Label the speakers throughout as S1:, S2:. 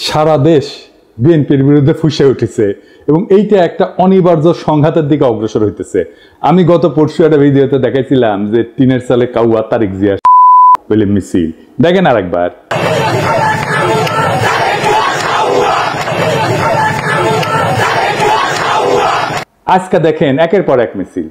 S1: সারা দেশ বিএনপির বিরুদ্ধে ফুঁসে উঠেছে এবং এইটা একটা অনিবার্য সংঘাতের দিকে অগ্রসর হইতেছে। আমি গত পরশু একটা ভিডিওতে দেখাইছিলাম যে টিনের সালে কাউয়া তারিক জিয়া বলে মিছিল, দেখেন আরেকবার। আজকে দেখেন একের পর এক মিছিল।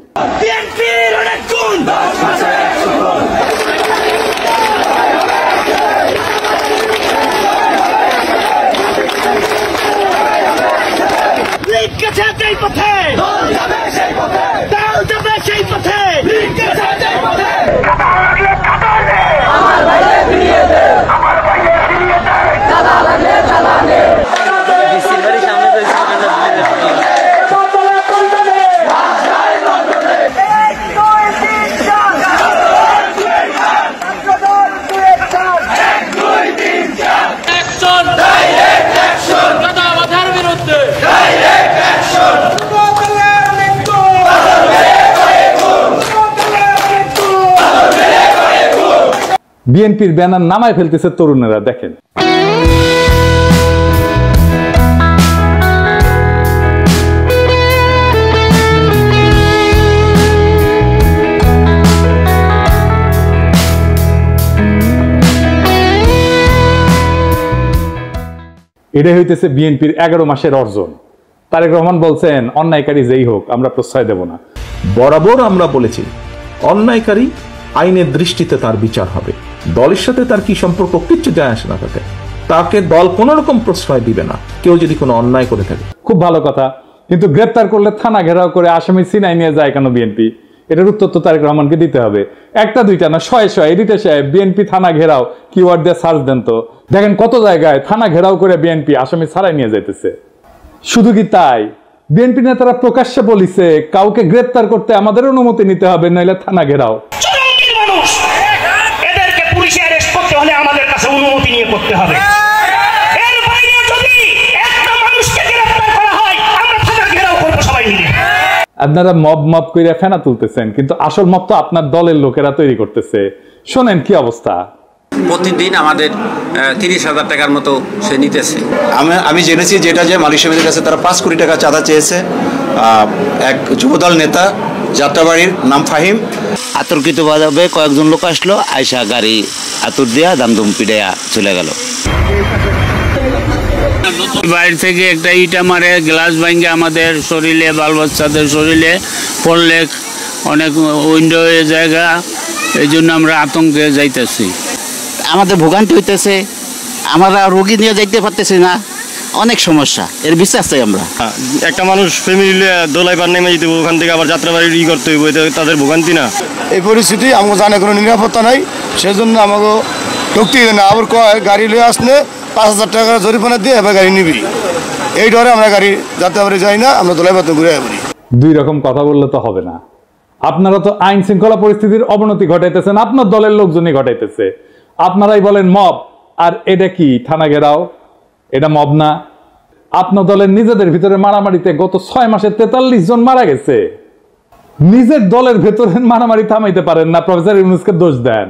S1: বিএনপির ব্যানার নামায় ফেলতেছে তরুণেরা, দেখেন। এটাই হইতেছে বিএনপির 11 মাসের অর্জন। তারেক রহমান বলছেন অন্যায়কারী যেই হোক আমরা প্রশ্রয় দেব না।
S2: বরাবর আমরা বলেছি অন্যায়কারী আইনের দৃষ্টিতে তার বিচার হবে, দলের সাথে তার কি সম্পর্ক কিচ্ছু যায় আসে না, তাকে দল কোন রকম প্রশ্রয় দিবে না কেউ যদি কোনো অন্যায় করে থাকে।
S1: খুব ভালো কথা, কিন্তু গ্রেপ্তার করলে থানা ঘেরাও করে আসামি সিনাই নিয়ে যায় কেন বিএনপি? এটার উত্তর তো তারেক রহমানকে দিতে হবে। একটা দুইটা না, শয়ে শয়ে এডিটর সাহেব বিএনপি থানা ঘেরাও কিওয়ার্ড দিয়ে সার্চ দেন তো, দেখেন কত জায়গায় থানা ঘেরাও করে বিএনপি আসামি ছাড়াই নিয়ে যাইতেছে। শুধু কি তাই, বিএনপি নেতারা প্রকাশ্যে বলিছে কাউকে গ্রেপ্তার করতে আমাদের অনুমতি নিতে হবে, নইলে থানা ঘেরাও।
S3: আমাদের কাছে অনুমতি নিয়ে করতে হবে। এর বাইরে যদি একটা মানুষকে গ্রেফতার করা হয় আমরা থানা ঘেরাও করব সবাই মিলে।
S1: আপনারা মব মব কইরা ফেনা তুলতেছেন, কিন্তু আসল মব তো আপনার দলের লোকেরা তৈরি করতেছে। শোনেন কি অবস্থা।
S4: প্রতিদিন আমাদের 30,000 টাকার মতো সে নিতেছে।
S5: আমি জেনেছি যেটা যে মালিক সমিতির কাছে তারা 5 কোটি টাকা চাঁদা চেয়েছে। এক যুবদল নেতা যাত্রাবাড়ির নাম ফাহিম,
S6: আতর্কিতভাবে কয়েকজন লোক আসলো, আয়সা গাড়ি আতর দিয়া দামদম পিড়াইয়া চলে গেল।
S7: বাইরে থেকে একটা ইটা মারে, গ্লাস ভাঙে আমাদের শরীরে, বাল বাচ্চাদের শরীরে পড়লে অনেক উইন্ডো জায়গা, এই জন্য আমরা আতঙ্কে যাইতেছি।
S6: আমাদের ভোগান্তি হইতেছে, আমরা রোগী নিয়ে যাইতে পারতেছি না, অনেক সমস্যা, এর বিশ্বাস চাই আমরা।
S8: একটা মানুষ ফ্যামিলি দোলাইবার নেমে যেতে ওখান থেকে আবার যাত্রাবাড়ি করতে হইব, তাদের ভোগান্তি না।
S9: এই পরিস্থিতি আমাকে জানে কোনো নিরাপত্তা নাই, সেজন্য আমাকে ঢুকতে না। আবার গাড়ি লিয়ে আসলে 5,000 টাকা জরিমানা দিয়ে এবার গাড়ি নিবি, এই ডরে আমরা গাড়ি যাত্রাবাড়ি যাই না, আমরা দোলাইবাতে ঘুরে আসবি।
S1: দুই রকম কথা বললে তো হবে না। আপনারা তো আইন শৃঙ্খলা পরিস্থিতির অবনতি ঘটাইতেছেন, আপনার দলের লোকজনই ঘটাইতেছে। আপনারাই বলেন মব, আর এটা কি থানা ঘেরাও? এটা মব না। আপনার দলের নিজেদের ভিতরে মারামারিতে গত 6 মাসে 43 জন মারা গেছে। নিজের দলের ভেতরে মারামারি থামাইতে পারেন না, প্রফেসর ইউনূসকে দোষ দেন।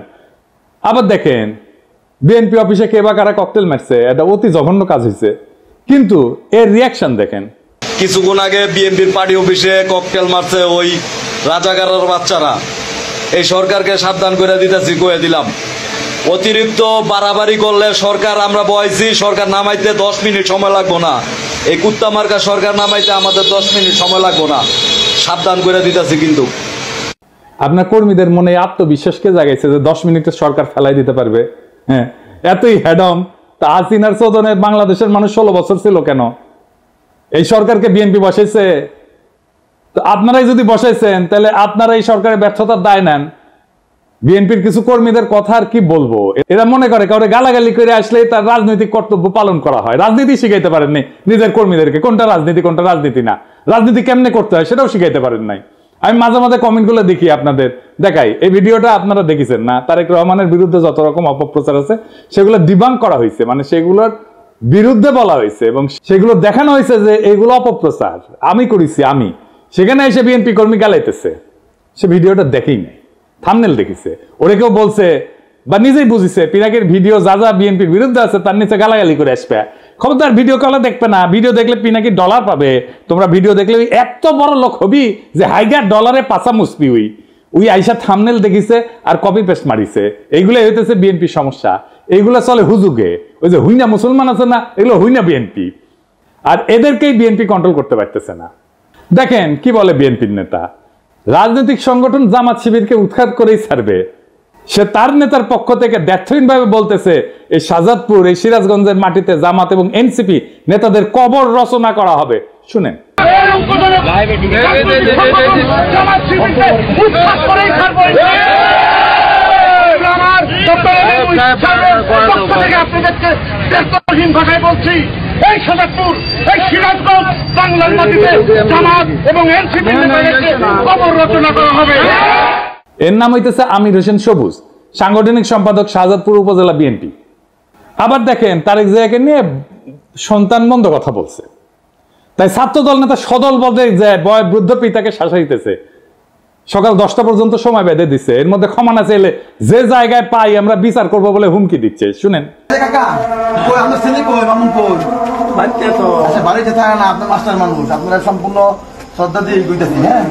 S1: আবার দেখেন বিএনপি অফিসে কে বা কারা ককটেল মারছে, এটা অতি জঘন্য কাজ হয়েছে, কিন্তু এর রিয়াকশন দেখেন।
S10: কিছুক্ষণ আগে বিএনপির পার্টি অফিসে ককটেল মারছে ওই রাজাকারের বাচ্চারা। এই সরকারকে সাবধান করে দিতেছি, কয়ে দিলাম অতিরিক্ত বাড়াবাড়ি করলে সরকার আমরা বয়সি, সরকার নামাইতে 10 মিনিট সময় লাগবো না। এই কুত্তা মার্কা সরকার নামাইতে আমাদের 10 মিনিট সময় লাগবো না, সাবধান করে দিতেছি। কিন্তু
S1: আপনার কর্মীদের মনে আত্মবিশ্বাসকে জাগাইছে যে 10 মিনিটে সরকার ফেলাই দিতে পারবে। হ্যাঁ, এতই হেডম। তা হাসিনার চোদনে বাংলাদেশের মানুষ 16 বছর ছিল কেন? এই সরকারকে বিএনপি বসাইছে। তো আপনারাই যদি বসাইছেন তাহলে আপনারা এই সরকারের ব্যর্থতার দায় নেন। বিএনপির কিছু কর্মীদের কথা আর কি বলবো, এরা মনে করে কাউরে গালাগালি করে আসলে তার রাজনৈতিক কর্তব্য পালন করা হয়। রাজনীতি শিখাইতে পারেন নাই নিজের কর্মীদেরকে, কোনটা রাজনীতি কোনটা রাজনীতি না, রাজনীতি কেমনে করতে হয় সেটাও শিখাইতে পারেন নাই। আমি মাঝে মাঝে কমেন্টগুলো দেখি, আপনাদের দেখাই। এই ভিডিওটা আপনারা দেখেছেন না? তারেক রহমানের বিরুদ্ধে যত রকম অপপ্রচার আছে সেগুলো ডিবাঙ্ক করা হয়েছে, মানে সেগুলোর বিরুদ্ধে বলা হয়েছে এবং সেগুলো দেখানো হয়েছে যে এগুলো অপপ্রচার আমি করেছি। আমি সেখানে এসে বিএনপি কর্মী গালাইতেছে, সে ভিডিওটা দেখেই নাই, থাম্বনেল দেখেছে। ওরে কেউ বলছে বা নিজেই বুঝিছে পিনাকির ভিডিও যা যা বিএনপির বিরুদ্ধে আছে তার নিচে গালাগালি করে আসবে। খবরদার ভিডিও কলে দেখবে না, ভিডিও দেখলে পিনাকি ডলার পাবে। তোমরা ভিডিও দেখলে ওই এত বড় লোক হবি যে হাইগার ডলারে পাশা মুসবি ওই আইসা থাম্বনেল দেখিছে আর কপি পেস্ট মারিছে। এইগুলো হইতেছে বিএনপির সমস্যা। এইগুলো চলে হুজুগে, ওই যে হুইনা মুসলমান আছে না, এগুলো হুইনা বিএনপি। আর এদেরকেই বিএনপি কন্ট্রোল করতে পারতেছে না। দেখেন কি বলে বিএনপির নেতা, রাজনৈতিক সংগঠন জামাত শিবিরকে উৎখাত করেই ছাড়বে। সে তার নেতার পক্ষ থেকে ব্যর্থহীনভাবে বলতেছে এই শাহজাদপুর, এই সিরাজগঞ্জের মাটিতে জামাত এবং এনসিপি নেতাদের কবর রচনা করা হবে। শুনেন,
S3: এই শাহজাদপুর, এই সিরাজগঞ্জ, বাংলার মাটিতে জামাত এবং এনসিপি নেতাদেরকে কবর রচনা করা হবে।
S1: এর নাম হইতেছে আমির হোসেন সবুজ, সাংগঠনিক সম্পাদক শাহজাদপুর উপজেলা বিএনপি। আবার দেখেন তারেক জিয়াকে নিয়ে সন্তান মন্দ কথা বলছে, তাই ছাত্রদল নেতা সদল বলতে যায় বয় বৃদ্ধ পিতাকে শাসাইতেছে। সকাল 10টা পর্যন্ত সময় বেঁধে দিচ্ছে, এর মধ্যে ক্ষমা না চাইলে যে জায়গায় পাই আমরা বিচার করব বলে হুমকি দিচ্ছে। শুনেন,
S11: বাড়িতে থাকে না, আপনার মাস্টার মানুষ, আপনারা সম্পূর্ণ শ্রদ্ধা দিয়ে কইতেছি। হ্যাঁ,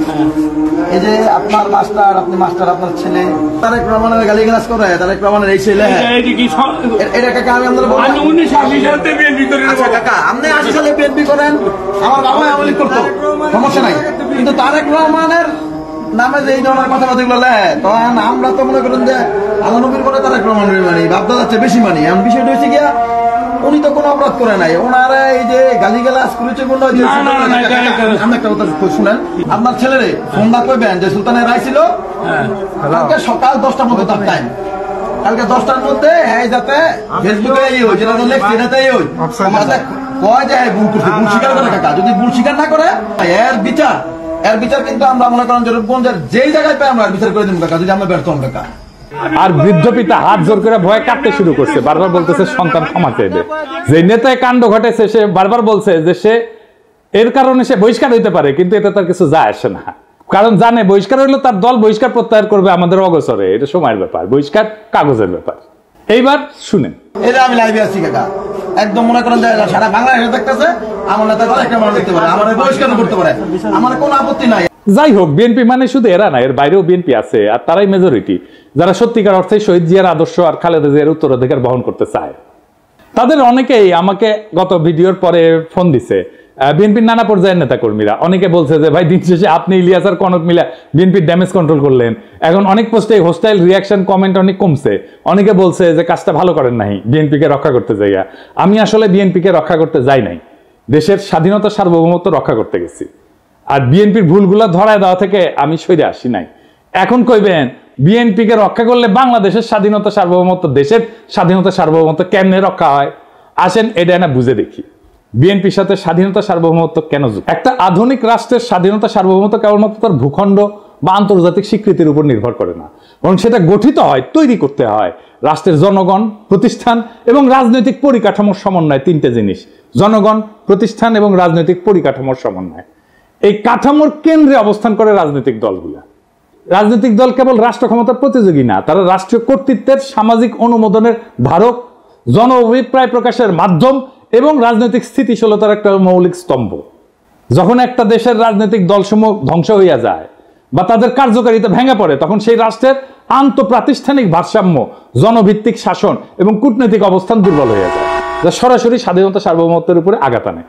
S11: এই যে আপনার মাস্টার, আপনি মাস্টার, আপনার ছেলে তারেক রহমানের গালিগালাজ করে, তারেক রহমানের এই ছেলে, এটা কাকা আমি আপনাদের বলবো। আচ্ছা কাকা, আপনি 80 সালে বিএনপি করেন, আমার বাবা আমলি করতো, সমস্যা নাই, কিন্তু তারেক রহমানের নামে যে এই ধরনের কথাবার্তা গুলো লেয়, তখন আমরা তো মনে করেন যে আল্লাহ নবীর করে তারেক রহমানের মানি, বাপদা যাচ্ছে বেশি মানি। এমন বিষয়টা হচ্ছে গিয়া উনি তো কোনো অপরাধ করে নাই, ওনারা এই যে গালিগালাজ করেছে বললো যে আমি একটা কথা শুনেন, আপনার ছেলেরে ফোনটা কইবেন যে সুলতানের রায় ছিল কালকে সকাল 10টার মধ্যে তার টাইম, কালকে 10টার মধ্যে যাতে ফেসবুকে যেটা লেখছে এটাতে কয় যে ভুল করছে, ভুল স্বীকার করে কাকা। যদি ভুল স্বীকার না করে এর বিচার কিন্তু আমরা মনে করেন যে রূপগঞ্জের যেই জায়গায় পাই আমরা বিচার করে দিব কাকা, যদি আমরা ব্যর্থ হন কাকা।
S1: আর বৃদ্ধ পিতা হাত জোর করে ভয় কাটতে শুরু করছে, বারবার বলতেছে সন্তান ক্ষমা চাইবে। যে নেতায় কাণ্ড ঘটেছে সে বারবার বলছে যে সে এর কারণে সে বহিষ্কার হইতে পারে, কিন্তু এতে তার কিছু যায় আসে না, কারণ জানে বহিষ্কার হইলে তার দল বহিষ্কার প্রত্যাহার করবে আমাদের অগোচরে। এটা সময়ের ব্যাপার, বহিষ্কার কাগজের ব্যাপার। এইবার শুনেন,
S11: এটা আমি লাইভে আছি কাকা, একদম মনে করেন যে সারা বাংলাদেশে দেখতেছে আমার নেতা একটা মানুষ দেখতে পারে, আমার বহিষ্কার করতে পারে, আমার কোনো আপত্তি নাই।
S1: যাই হোক, বিএনপি মানে শুধু এরা না, এর বাইরেও বিএনপি আছে, আর তারাই মেজরিটি, যারা সত্যিকার অর্থে শহীদ জিয়ার আদর্শ আর খালেদা জিয়ার উত্তরাধিকার বহন করতে চায়। তাদের অনেকেই আমাকে গত ভিডিওর পরে ফোন দিছে, বিএনপির নানা পর্যায়ের নেতা কর্মীরা। অনেকে বলছে যে ভাই দিন শেষে আপনি ইলিয়াস আর কনক মিলা বিএনপির ড্যামেজ কন্ট্রোল করলেন, এখন অনেক পোস্টে হোস্টাইল রিয়াকশন কমেন্ট অনেক কমছে। অনেকে বলছে যে কাজটা ভালো করেন নাই বিএনপিকে রক্ষা করতে যাইয়া। আমি আসলে বিএনপিকে রক্ষা করতে যাই নাই, দেশের স্বাধীনতা সার্বভৌমত্ব রক্ষা করতে গেছি। আর বিএনপির ভুলগুলো ধরায় দেওয়া থেকে আমি সরে আসি নাই। এখন কইবেন বিএনপিকে রক্ষা করলে বাংলাদেশের স্বাধীনতা সার্বভৌমত্ব, দেশের স্বাধীনতা সার্বভৌমত্ব কেমনে রক্ষা হয়? আসেন এটা না বুঝে দেখি, বিএনপির সাথে স্বাধীনতা সার্বভৌমত্ব কেন যুক্ত। একটা আধুনিক রাষ্ট্রের স্বাধীনতা সার্বভৌমত্ব কেবলমাত্র তার ভূখণ্ড বা আন্তর্জাতিক স্বীকৃতির উপর নির্ভর করে না, বরং সেটা গঠিত হয়, তৈরি করতে হয় রাষ্ট্রের জনগণ, প্রতিষ্ঠান এবং রাজনৈতিক পরিকাঠামোর সমন্বয়। তিনটে জিনিস, জনগণ, প্রতিষ্ঠান এবং রাজনৈতিক পরিকাঠামোর সমন্বয়। এই কাঠামোর কেন্দ্রে অবস্থান করে রাজনৈতিক দলগুলা। রাজনৈতিক দল কেবল রাষ্ট্র ক্ষমতার প্রতিযোগী না, তারা রাষ্ট্রীয় কর্তৃত্বের সামাজিক অনুমোদনের ধারক, জন অভিপ্রায় প্রকাশের মাধ্যম এবং রাজনৈতিক স্থিতিশীলতার একটা মৌলিক স্তম্ভ। যখন একটা দেশের রাজনৈতিক দলসমূহ ধ্বংস হইয়া যায় বা তাদের কার্যকারিতা ভেঙে পড়ে, তখন সেই রাষ্ট্রের আন্তঃপ্রাতিষ্ঠানিক ভারসাম্য, জনভিত্তিক শাসন এবং কূটনৈতিক অবস্থান দুর্বল হয়ে যায়, যা সরাসরি স্বাধীনতা সার্বভৌমত্বের উপরে আঘাত আনে।